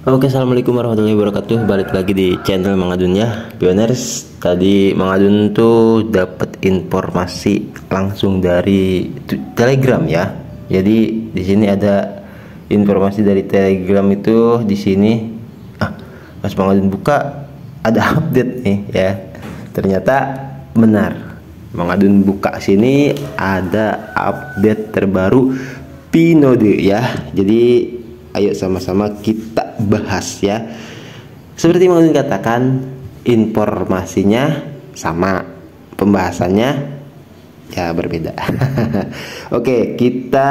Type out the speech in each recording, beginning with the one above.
Oke, assalamualaikum warahmatullahi wabarakatuh. Balik lagi di channel Mang Adun ya, Pioners. Tadi Mang Adun tuh dapat informasi langsung dari Telegram ya. Jadi di sini ada informasi dari Telegram itu di sini. Pas Mang Adun buka ada update nih ya. Ternyata benar. Mang Adun buka sini ada update terbaru Pinode ya. Jadi ayo sama-sama kita bahas ya. Seperti yang katakan, informasinya sama, pembahasannya ya berbeda. Oke, kita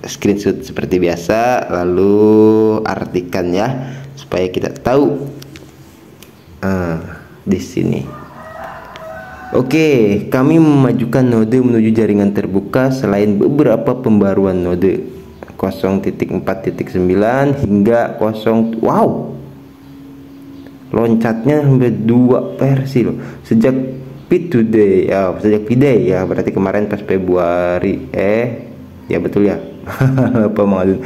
screenshot seperti biasa, lalu artikan ya supaya kita tahu di sini. Oke, kami memajukan node menuju jaringan terbuka selain beberapa pembaruan node 0.4.9 hingga 0. Wow, loncatnya sampai 2 versi loh sejak P2Day ya, sejak P-Day ya, berarti kemarin pas Februari ya betul ya. Apa maksud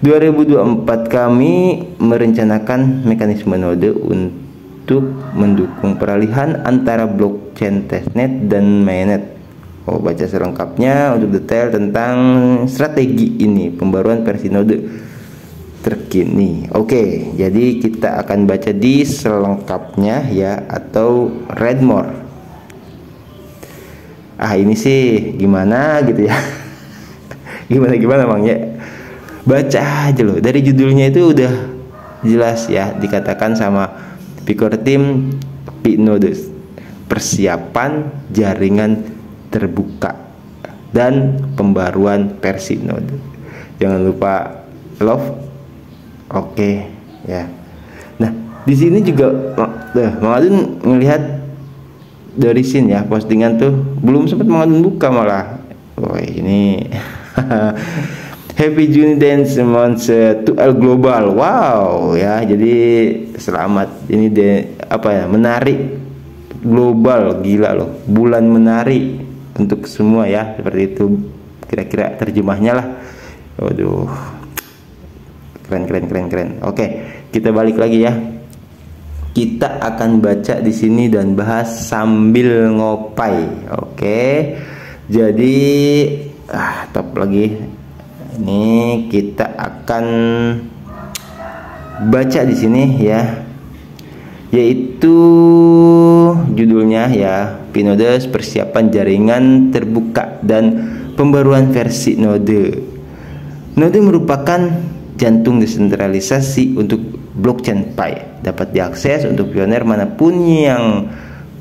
2024 kami merencanakan mekanisme node untuk mendukung peralihan antara blockchain testnet dan mainnet. Baca selengkapnya untuk detail tentang strategi ini, pembaruan versi node terkini. Oke, jadi kita akan baca di selengkapnya ya, atau read more. Ini sih gimana gitu ya. Gimana Bang ya. Baca aja loh, dari judulnya itu udah jelas ya, dikatakan sama Picor Team Pinode, persiapan jaringan terbuka dan pembaruan versi node. Jangan lupa love. Oke ya. Nah, di sini juga Mang Adun ngelihat dari sini ya, postingan tuh belum sempat Mang Adun buka malah. Ini Happy Juni Dance Month to L Global. Wow ya, jadi selamat. Ini menari global, gila loh, bulan menari untuk semua ya, seperti itu kira-kira terjemahnya lah. Waduh, keren. Oke, kita balik lagi ya. Kita akan baca di sini dan bahas sambil ngopai. Oke, jadi top lagi. Ini kita akan baca di sini ya, yaitu judulnya ya, Pinode persiapan jaringan terbuka dan pembaruan versi node. Node merupakan jantung desentralisasi untuk blockchain Pi, dapat diakses untuk pioner manapun yang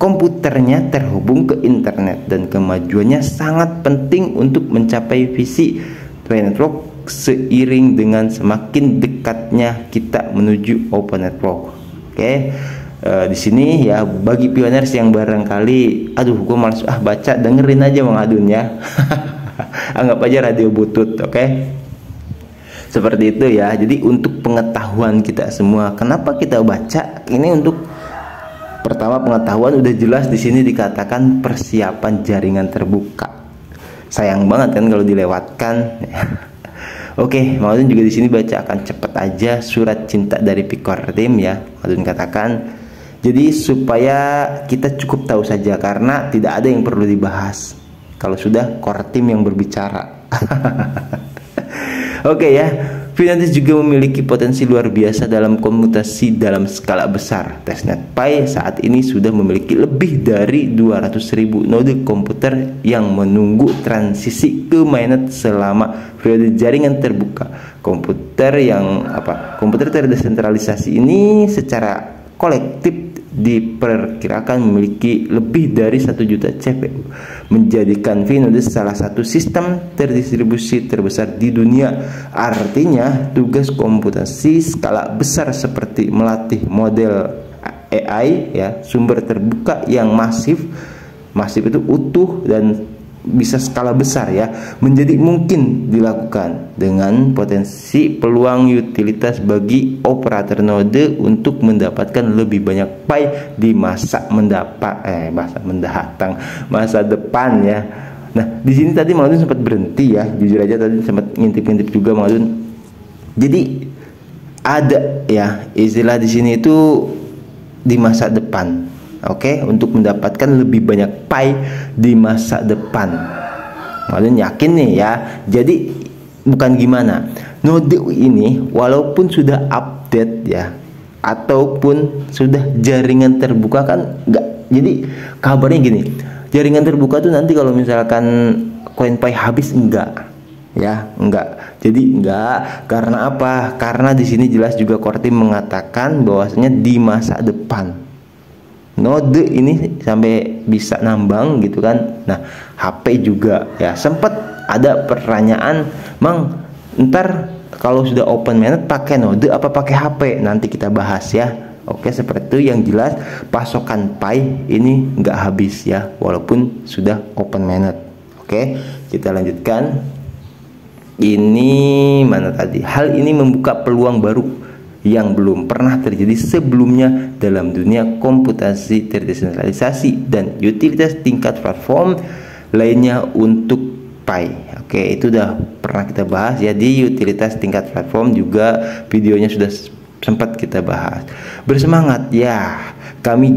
komputernya terhubung ke internet, dan kemajuannya sangat penting untuk mencapai visi Pi network seiring dengan semakin dekatnya kita menuju open network. Oke. Di sini ya, bagi pioners yang barangkali gue malas baca, dengerin aja Mang Adun ya. Anggap aja radio butut. Oke, seperti itu ya. Jadi untuk pengetahuan kita semua, kenapa kita baca ini? Untuk pertama pengetahuan, udah jelas di sini dikatakan persiapan jaringan terbuka. Sayang banget kan kalau dilewatkan. Oke, Mang Adun juga di sini baca akan cepet aja surat cinta dari Picor Team ya. Mang Adun katakan, jadi supaya kita cukup tahu saja, karena tidak ada yang perlu dibahas kalau sudah core team yang berbicara. Oke ya, Pinode juga memiliki potensi luar biasa dalam komutasi dalam skala besar. Testnet Pi saat ini sudah memiliki lebih dari 200.000 node komputer yang menunggu transisi ke mainnet selama periode jaringan terbuka. Komputer terdesentralisasi ini secara kolektif diperkirakan memiliki lebih dari 1 juta CPU, menjadikan Pinode salah satu sistem terdistribusi terbesar di dunia. Artinya tugas komputasi skala besar seperti melatih model AI ya, sumber terbuka yang masif itu utuh dan bisa skala besar ya, menjadi mungkin dilakukan dengan potensi peluang utilitas bagi operator node untuk mendapatkan lebih banyak Pi di masa depan ya. Nah, di sini tadi Mang Adun sempat berhenti ya, jujur aja tadi sempat ngintip-ngintip juga Mang Adun. Jadi ada ya istilah di sini itu di masa depan. Oke, untuk mendapatkan lebih banyak pi di masa depan. Kalian yakin nih ya. Jadi bukan gimana. Node ini walaupun sudah update ya, ataupun sudah jaringan terbuka kan enggak. Jadi kabarnya gini, jaringan terbuka tuh nanti kalau misalkan koin pi habis enggak. Ya, enggak. Jadi enggak, karena apa? Karena di sini jelas juga core team mengatakan bahwasanya di masa depan node ini sampai bisa nambang gitu kan. Nah, HP juga ya sempat ada pertanyaan, Mang, ntar kalau sudah open mainnet pakai node apa pakai HP? Nanti kita bahas ya. Oke, seperti itu. Yang jelas pasokan pi ini nggak habis ya, walaupun sudah open mainnet. Oke, kita lanjutkan. Ini mana tadi? Hal ini membuka peluang baru yang belum pernah terjadi sebelumnya dalam dunia komputasi terdesentralisasi dan utilitas tingkat platform lainnya untuk pi. Oke, itu udah pernah kita bahas ya di utilitas tingkat platform, juga videonya sudah sempat kita bahas. Bersemangat ya. Kami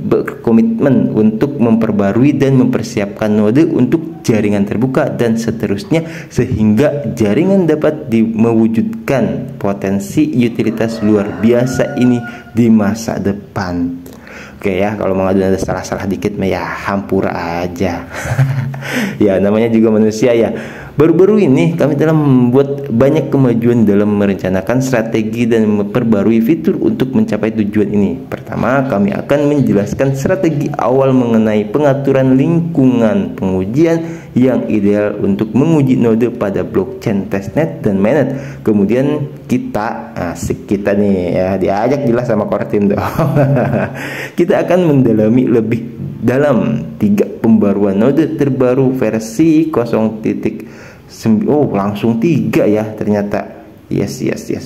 berkomitmen untuk memperbarui dan mempersiapkan node untuk jaringan terbuka dan seterusnya, sehingga jaringan dapat mewujudkan potensi utilitas luar biasa ini di masa depan. Oke ya, kalau mau ada salah-salah dikit ya hampura aja. Ya, namanya juga manusia ya. Baru-baru ini kami telah membuat banyak kemajuan dalam merencanakan strategi dan memperbarui fitur untuk mencapai tujuan ini. Pertama, kami akan menjelaskan strategi awal mengenai pengaturan lingkungan pengujian yang ideal untuk menguji node pada blockchain testnet dan mainnet. Kemudian kita nih ya, diajak jelas sama core team tuh. Kita akan mendalami lebih dalam 3 pembaruan node terbaru versi 0.9. Oh, langsung 3 ya ternyata. Yes,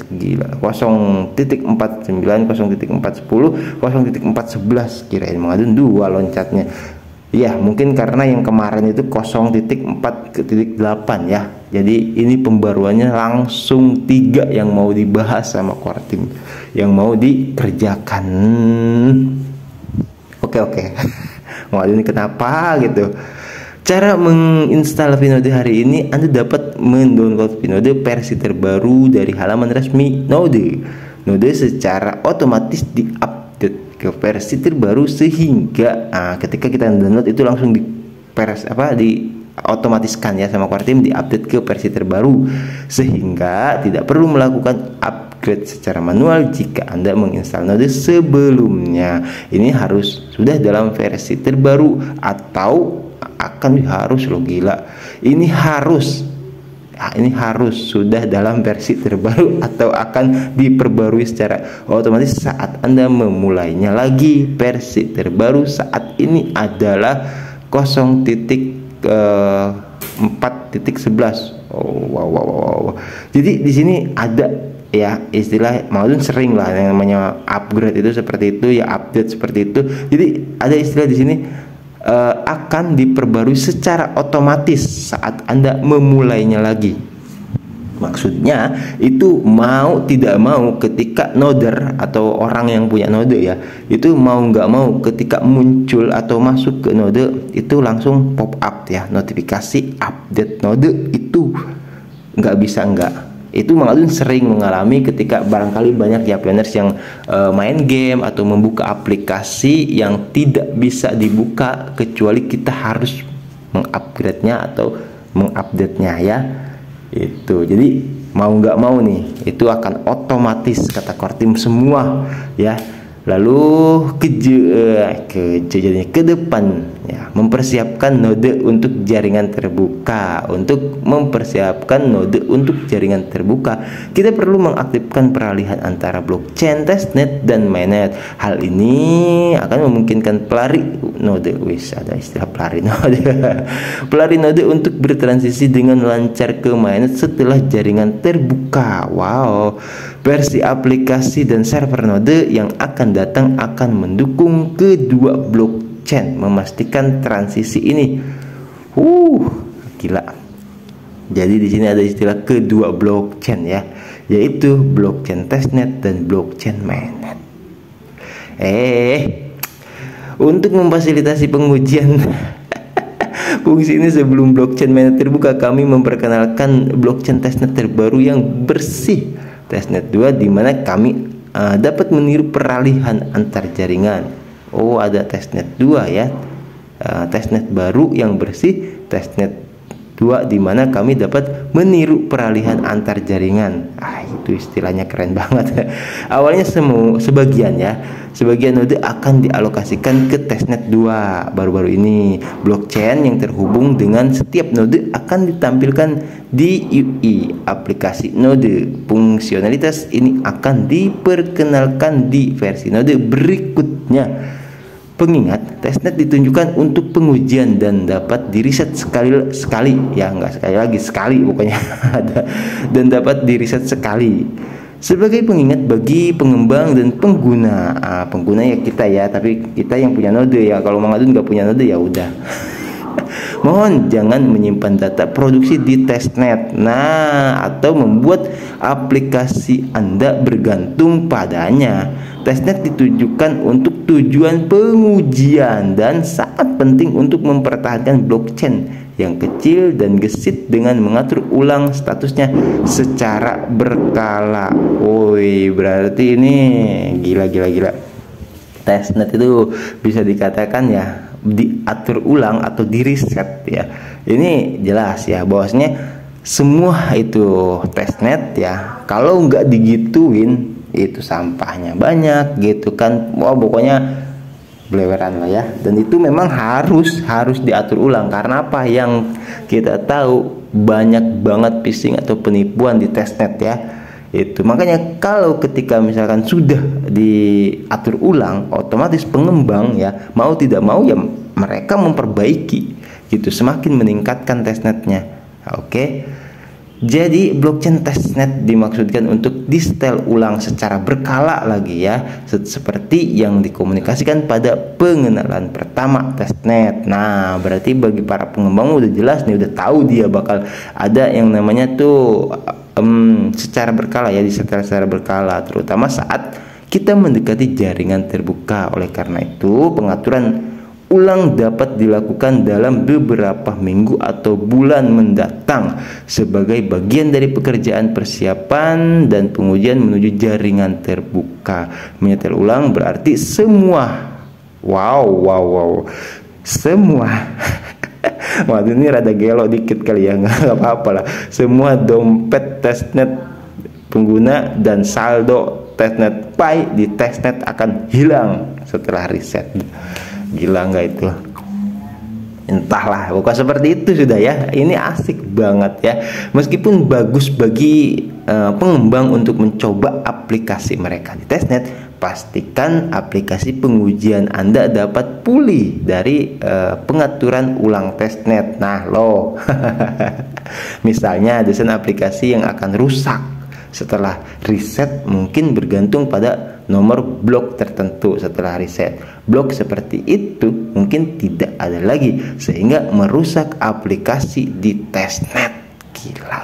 gila. 0.49, 0.410, 0.411, kirain mengadun 2 loncatnya. Ya, mungkin karena yang kemarin itu 0.4.8 ya. Jadi ini pembaruannya langsung 3 yang mau dibahas sama core team, yang mau dikerjakan. Oke. Waduh, ini kenapa gitu? Cara menginstal Pinode hari ini, Anda dapat mendownload Pinode versi terbaru dari halaman resmi Node. Node secara otomatis diupdate ke versi terbaru, sehingga ketika kita download itu langsung otomatiskan ya sama core team, diupdate ke versi terbaru, sehingga tidak perlu melakukan upgrade secara manual jika Anda menginstal Node sebelumnya. Ini harus sudah dalam versi terbaru atau harus loh, gila. Ini harus sudah dalam versi terbaru atau akan diperbarui secara otomatis saat Anda memulainya lagi. Versi terbaru saat ini adalah 0.4.11. Wow. Jadi di sini ada ya istilah, maksudnya sering lah yang namanya upgrade itu seperti itu ya, update seperti itu. Jadi ada istilah di sini akan diperbarui secara otomatis saat Anda memulainya lagi. Maksudnya itu mau tidak mau ketika noder atau orang yang punya node ya, itu mau nggak mau ketika muncul atau masuk ke node itu langsung pop up ya notifikasi update node. Itu nggak bisa enggak. Itu Mengadun sering mengalami ketika barangkali banyak ya planners yang main game atau membuka aplikasi yang tidak bisa dibuka kecuali kita harus mengupgrade-nya atau mengupdate-nya ya. Itu jadi mau nggak mau nih itu akan otomatis kata core team semua ya. Lalu ke depan ya, mempersiapkan node untuk jaringan terbuka. Untuk mempersiapkan node untuk jaringan terbuka, kita perlu mengaktifkan peralihan antara blockchain testnet dan mainnet. Hal ini akan memungkinkan pelari node, ada istilah pelari node, pelari node untuk bertransisi dengan lancar ke mainnet setelah jaringan terbuka. Wow. Versi aplikasi dan server node yang akan datang akan mendukung kedua blockchain, memastikan transisi ini. Gila. Jadi di sini ada istilah kedua blockchain ya. yaitu blockchain testnet dan blockchain mainnet. Untuk memfasilitasi pengujian fungsi ini sebelum blockchain mainnet terbuka, kami memperkenalkan blockchain testnet terbaru yang bersih, testnet 2, di mana kami dapat meniru peralihan antar jaringan. Oh, ada testnet 2 ya. Testnet baru yang bersih, testnet 2, di mana kami dapat meniru peralihan antar jaringan. Itu istilahnya keren banget. Awalnya sebagian node akan dialokasikan ke testnet 2 baru-baru ini. Blockchain yang terhubung dengan setiap node akan ditampilkan di UI aplikasi node. Fungsionalitas ini akan diperkenalkan di versi node berikutnya. Pengingat, testnet ditunjukkan untuk pengujian dan dapat diriset sekali ya, nggak sekali pokoknya dan dapat diriset sekali. Sebagai pengingat bagi pengembang dan pengguna, pengguna ya kita ya, tapi kita yang punya node ya. Kalau Mang Adun nggak punya node ya udah. Mohon jangan menyimpan data produksi di testnet, atau membuat aplikasi Anda bergantung padanya. Testnet ditujukan untuk tujuan pengujian dan sangat penting untuk mempertahankan blockchain yang kecil dan gesit dengan mengatur ulang statusnya secara berkala. Woi, berarti ini gila. Testnet itu bisa dikatakan ya diatur ulang atau di reset ya. Ini jelas ya bahwasanya semua itu testnet ya, kalau nggak digituin itu sampahnya banyak gitu kan. Wah, pokoknya beleweran lah ya. Dan itu memang harus diatur ulang. Karena apa? Yang kita tahu banyak banget phishing atau penipuan di testnet ya. Itu makanya kalau ketika misalkan sudah diatur ulang, otomatis pengembang ya mau tidak mau ya mereka memperbaiki gitu, semakin meningkatkan testnetnya. Oke. Jadi blockchain testnet dimaksudkan untuk di-setel ulang secara berkala lagi ya, seperti yang dikomunikasikan pada pengenalan pertama testnet. Nah, berarti bagi para pengembang udah jelas nih, udah tahu dia bakal ada yang namanya tuh secara berkala ya, di-setel secara berkala, terutama saat kita mendekati jaringan terbuka. Oleh karena itu, pengaturan ulang dapat dilakukan dalam beberapa minggu atau bulan mendatang sebagai bagian dari pekerjaan persiapan dan pengujian menuju jaringan terbuka. Menyetel ulang berarti semua semua waduh, ini rada gelo dikit kali ya, nggak apa-apa lah. Semua dompet testnet pengguna dan saldo testnet Pi di testnet akan hilang setelah reset. Gila nggak itu? Entahlah, pokoknya seperti itu sudah ya. Ini asik banget ya. Meskipun bagus bagi pengembang untuk mencoba aplikasi mereka di testnet, pastikan aplikasi pengujian Anda dapat pulih dari pengaturan ulang testnet. Nah loh, misalnya desain aplikasi yang akan rusak setelah reset mungkin bergantung pada nomor blok tertentu setelah reset. Blok seperti itu mungkin tidak ada lagi sehingga merusak aplikasi di testnet. Gila.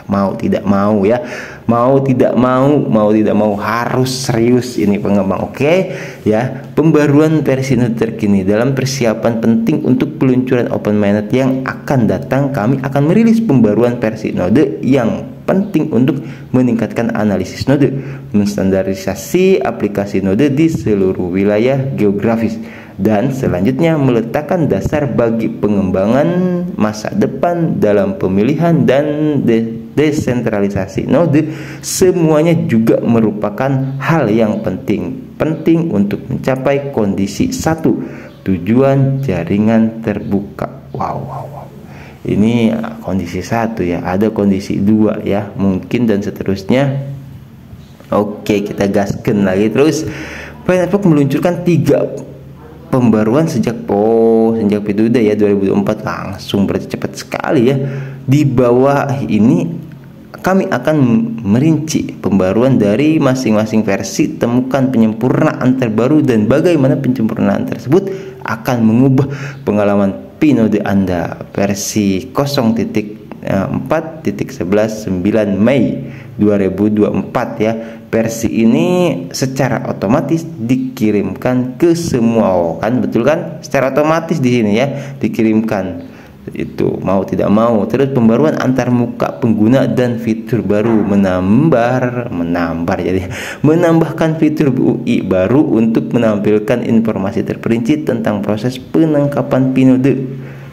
Mau tidak mau ya, mau tidak mau harus serius ini pengembang. Oke ya, pembaruan versi node terkini dalam persiapan penting untuk peluncuran Open Mainnet yang akan datang. Kami akan merilis pembaruan versi node yang penting untuk meningkatkan analisis node, menstandarisasi aplikasi node di seluruh wilayah geografis, dan selanjutnya meletakkan dasar bagi pengembangan masa depan dalam pemilihan dan desentralisasi node. Semuanya juga merupakan hal yang penting untuk mencapai kondisi 1, tujuan jaringan terbuka. Wow. Ini kondisi 1 ya, ada kondisi 2 ya mungkin, dan seterusnya. Oke, kita gaskan lagi terus. Pi Network meluncurkan 3 pembaruan sejak P2D ya 2004, langsung berarti cepat sekali ya. Di bawah ini kami akan merinci pembaruan dari masing-masing versi, temukan penyempurnaan terbaru dan bagaimana penyempurnaan tersebut akan mengubah pengalaman Pi node Anda. Versi 0.0 4.11.9 Mei 2024 ya. Versi ini secara otomatis dikirimkan ke semua, kan betul kan? Secara otomatis di sini ya dikirimkan, itu mau tidak mau. Terus pembaruan antar muka pengguna dan fitur baru, menambahkan fitur UI baru untuk menampilkan informasi terperinci tentang proses penangkapan pinode,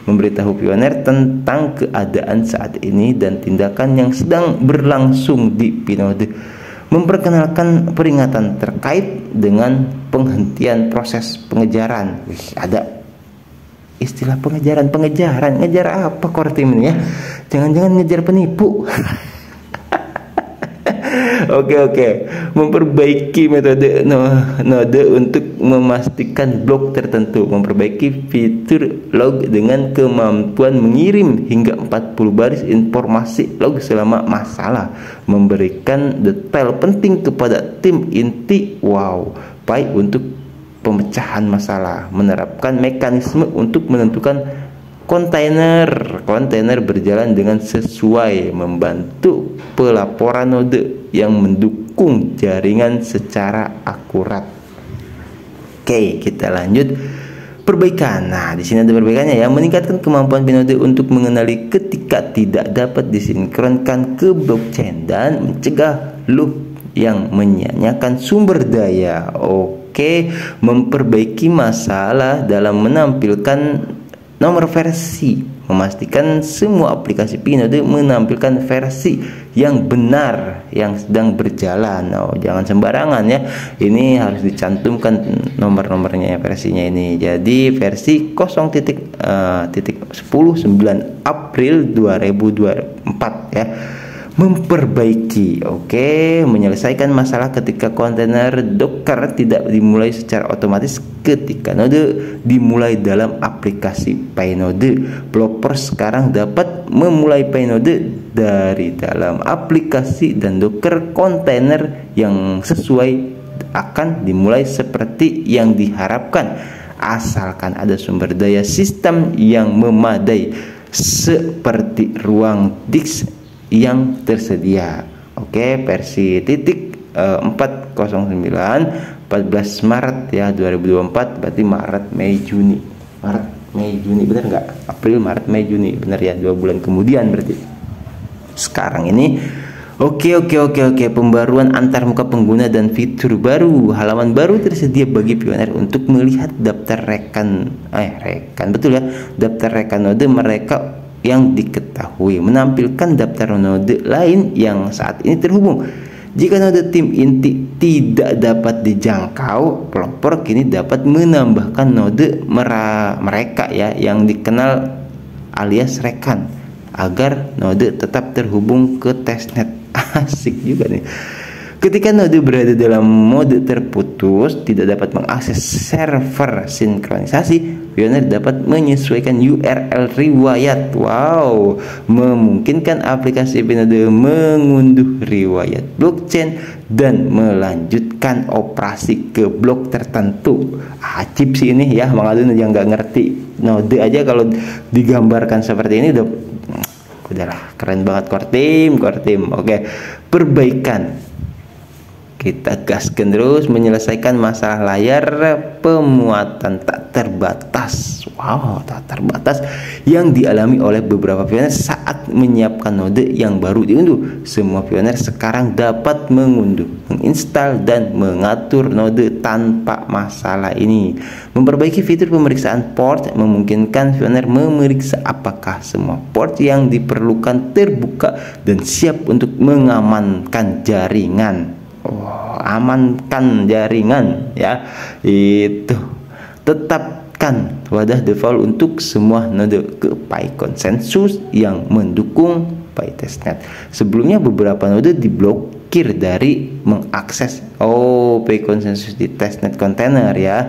memberitahu pioner tentang keadaan saat ini dan tindakan yang sedang berlangsung di pinode, memperkenalkan peringatan terkait dengan penghentian proses pengejaran. Wih, ada istilah pengejaran, ngejar apa Kortim ini ya? Jangan-jangan ngejar penipu. Oke. Memperbaiki metode node untuk memastikan blok tertentu, memperbaiki fitur log dengan kemampuan mengirim hingga 40 baris informasi log selama masalah, memberikan detail penting kepada tim inti PI untuk pemecahan masalah, menerapkan mekanisme untuk menentukan kontainer berjalan dengan sesuai, membantu pelaporan node yang mendukung jaringan secara akurat. Oke, kita lanjut perbaikan. Nah, di sini ada perbaikannya ya, meningkatkan kemampuan pinode untuk mengenali ketika tidak dapat disinkronkan ke blockchain dan mencegah loop yang menyia-nyiakan sumber daya. Oke, memperbaiki masalah dalam menampilkan nomor versi, memastikan semua aplikasi pinode menampilkan versi yang benar yang sedang berjalan. Jangan sembarangan ya, ini harus dicantumkan nomor-nomornya ya, versinya ini. Jadi versi 0.10.9 April 2024 ya. Memperbaiki, menyelesaikan masalah ketika kontainer Docker tidak dimulai secara otomatis ketika node dimulai dalam aplikasi Pinode. Developer sekarang dapat memulai Pinode dari dalam aplikasi dan Docker kontainer yang sesuai akan dimulai seperti yang diharapkan, asalkan ada sumber daya sistem yang memadai seperti ruang disk yang tersedia. Versi 409 14 Maret ya 2024, berarti Maret Mei Juni bener nggak? April Maret Mei Juni bener ya, 2 bulan kemudian berarti sekarang ini. Oke, pembaruan antar muka pengguna dan fitur baru. Halaman baru tersedia bagi pioner untuk melihat daftar rekan betul ya, daftar rekan node mereka yang diketahui, menampilkan daftar node lain yang saat ini terhubung. Jika node tim inti tidak dapat dijangkau, pelopor kini dapat menambahkan node mereka ya yang dikenal alias rekan agar node tetap terhubung ke testnet. Asik juga nih. Ketika node berada dalam mode terputus, tidak dapat mengakses server sinkronisasi, pioner dapat menyesuaikan URL riwayat. Memungkinkan aplikasi pinode mengunduh riwayat blockchain dan melanjutkan operasi ke blok tertentu. Ajib sih ini ya, Mang yang nggak ngerti node aja kalau digambarkan seperti ini udahlah keren banget Kortim. Perbaikan, kita gaskan terus menyelesaikan masalah layar pemuatan tak terbatas. Tak terbatas yang dialami oleh beberapa pioner saat menyiapkan node yang baru diunduh. Semua pioner sekarang dapat mengunduh, menginstal dan mengatur node tanpa masalah ini. Memperbaiki fitur pemeriksaan port, memungkinkan pioner memeriksa apakah semua port yang diperlukan terbuka dan siap untuk mengamankan jaringan. Amankan jaringan ya, itu tetapkan wadah default untuk semua node ke PI konsensus yang mendukung PI testnet. Sebelumnya beberapa node diblokir dari mengakses PI konsensus di testnet kontainer ya.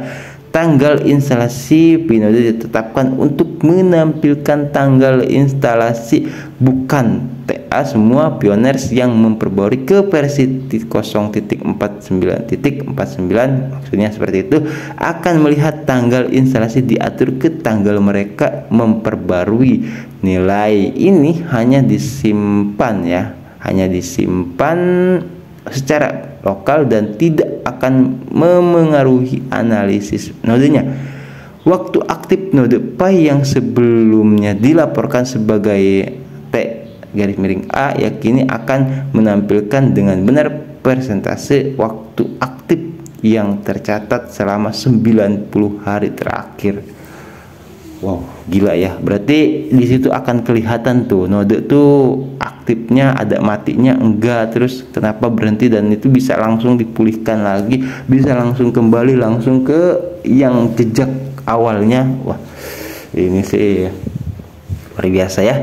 Tanggal instalasi pinode ditetapkan untuk menampilkan tanggal instalasi bukan PA semua pioners yang memperbarui ke versi 0.49.49, maksudnya seperti itu, akan melihat tanggal instalasi diatur ke tanggal mereka memperbarui. Nilai ini hanya disimpan ya, hanya disimpan secara lokal dan tidak akan memengaruhi analisis nodenya. Waktu aktif node Pi yang sebelumnya dilaporkan sebagai T_A ya kini akan menampilkan dengan benar persentase waktu aktif yang tercatat selama 90 hari terakhir. Wow, gila ya. Berarti di situ akan kelihatan tuh node tuh aktifnya ada, matinya enggak, terus kenapa berhenti, dan itu bisa langsung dipulihkan lagi, bisa langsung kembali langsung ke yang jejak awalnya. Wah, ini sih luar biasa ya.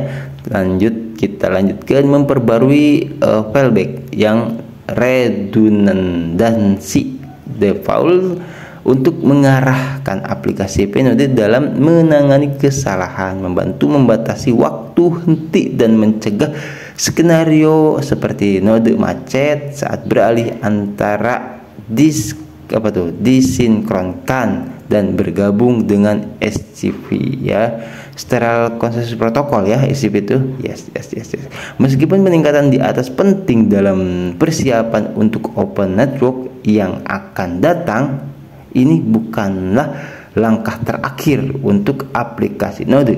Lanjut, kita lanjutkan memperbarui fallback yang redundancy default untuk mengarahkan aplikasi Pinode dalam menangani kesalahan, membantu membatasi waktu henti dan mencegah skenario seperti node macet saat beralih antara disinkronkan dan bergabung dengan SCP ya, Serial Consensus Protocol ya, SCP itu. Yes. Meskipun peningkatan di atas penting dalam persiapan untuk open network yang akan datang, ini bukanlah langkah terakhir untuk aplikasi Node.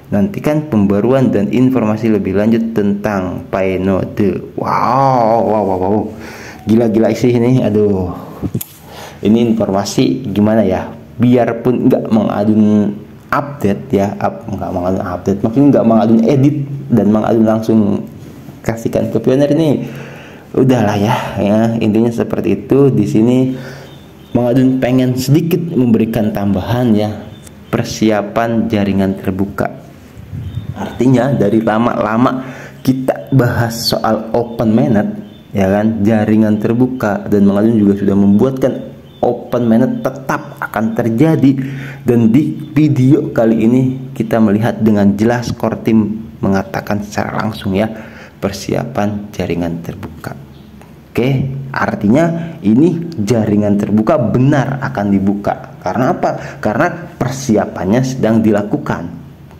Nantikan pembaruan dan informasi lebih lanjut tentang Pinode. Wow. Gila sih ini. Aduh. Ini informasi gimana ya? Biarpun nggak mengadun update ya, nggak mengadun update, maksudnya nggak mengadun edit dan mengadun langsung kasihkan ke pioner ini. Udahlah ya, intinya seperti itu. Di sini mengadun pengen sedikit memberikan tambahan ya, persiapan jaringan terbuka. Artinya dari lama-lama kita bahas soal open mainnet ya kan, jaringan terbuka, dan mengadun juga sudah membuatkan open mainnet tetap akan terjadi. Dan di video kali ini kita melihat dengan jelas core team mengatakan secara langsung ya, persiapan jaringan terbuka. Oke, artinya ini jaringan terbuka benar akan dibuka. Karena apa? Karena persiapannya sedang dilakukan.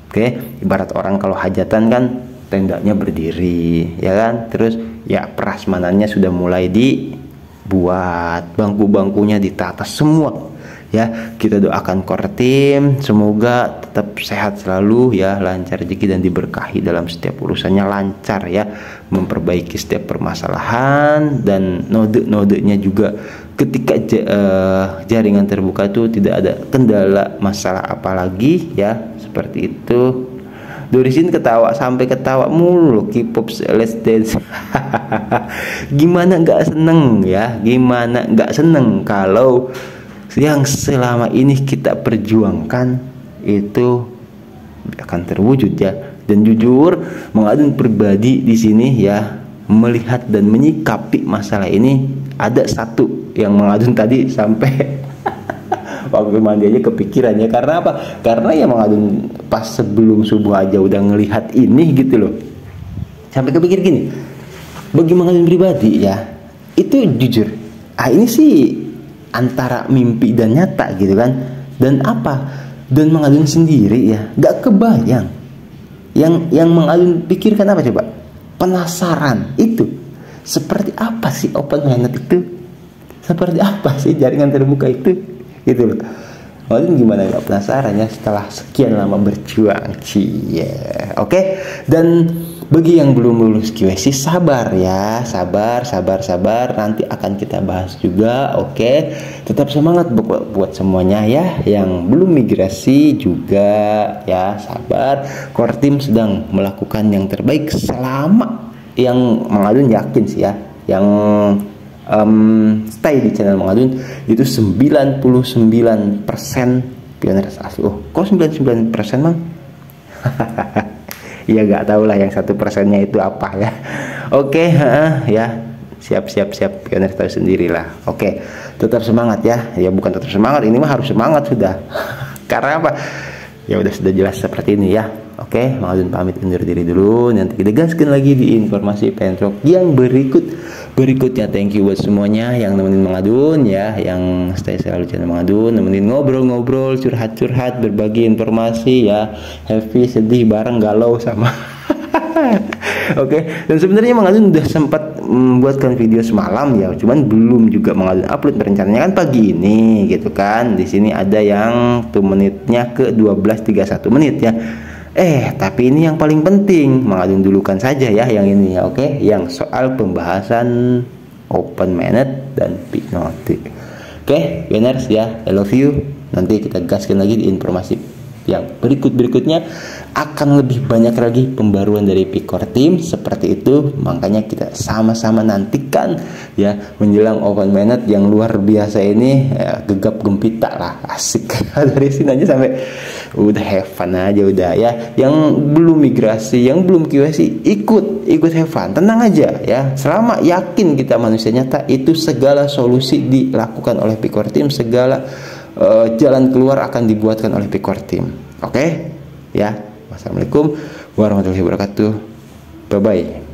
Oke, ibarat orang kalau hajatan kan tendanya berdiri, ya kan? Terus ya prasmanannya sudah mulai dibuat, bangku-bangkunya ditata semua. Ya, kita doakan core team semoga tetap sehat selalu ya, lancar rezeki dan diberkahi dalam setiap urusannya, lancar ya, memperbaiki setiap permasalahan, dan node-nodenya juga ketika jaringan terbuka itu tidak ada kendala masalah apalagi ya, seperti itu. Dorisin ketawa sampai ketawa mulu, K-pop Let's Dance. Gimana nggak seneng ya, gimana nggak seneng kalau yang selama ini kita perjuangkan itu akan terwujud ya. Dan jujur, mengadun pribadi di sini ya, melihat dan menyikapi masalah ini, ada satu yang mengadun tadi sampai waktu mandi aja kepikiran ya. Karena apa? Karena ya mengadun pas sebelum subuh aja udah ngelihat ini gitu loh, sampai kepikir gini, bagi mengadun pribadi ya, itu jujur ini sih antara mimpi dan nyata gitu kan. Dan apa, dan mengadun sendiri ya gak kebayang. Yang mengadun pikirkan apa coba? Penasaran itu seperti apa sih open mainnet itu, seperti apa sih jaringan terbuka itu, gitu loh. Mengadun gimana gak penasaran ya setelah sekian lama berjuang. Oke. Dan bagi yang belum lulus QC, sabar ya, sabar, nanti akan kita bahas juga. Oke, tetap semangat buat semuanya ya, yang belum migrasi juga ya, sabar. Core team sedang melakukan yang terbaik selama yang mengadun yakin sih ya, yang stay di channel mengadun itu 99% pioneers asli. Oh, kok 99% Mang? Ya gak tau lah yang 1%-nya itu apa ya. Oke, ya siap pioneer tahu sendirilah. Oke, tetap semangat ya. Ya bukan tetap semangat, ini mah harus semangat sudah. Karena apa Ya udah sudah jelas seperti ini ya. Oke, Mang Adun pamit undur diri dulu. Nanti kita gaskan lagi di informasi Pentrok yang berikutnya. Thank you buat semuanya yang nemenin Mang Adun ya, yang stay selalu channel Mang Adun, nemenin ngobrol-ngobrol, curhat-curhat, berbagi informasi ya, happy, sedih bareng, galau sama. Oke, dan sebenarnya Mang Adun udah sempat membuatkan video semalam ya, cuman belum juga Mang Adun upload. Rencananya kan pagi ini gitu kan. Di sini ada yang 2 menitnya ke 12:31 menit ya. Tapi ini yang paling penting, Mang Adun dulukan saja ya yang ini ya. Oke, yang soal pembahasan open mainnet dan Pinode. Oke, winners ya, I love you. Nanti kita gaskan lagi di informasi yang berikutnya, akan lebih banyak lagi pembaruan dari Picor Team seperti itu. Makanya kita sama-sama nantikan ya menjelang open mainnet yang luar biasa ini ya, gegap gempita lah, asik. Dari sini aja sampai udah have fun aja udah ya. Yang belum migrasi, yang belum KYC, ikut have fun, tenang aja ya. Selama yakin kita manusia nyata, itu segala solusi dilakukan oleh Picor Team, segala jalan keluar akan dibuatkan oleh Picor Team. Oke ya, wassalamualaikum warahmatullahi wabarakatuh, bye bye.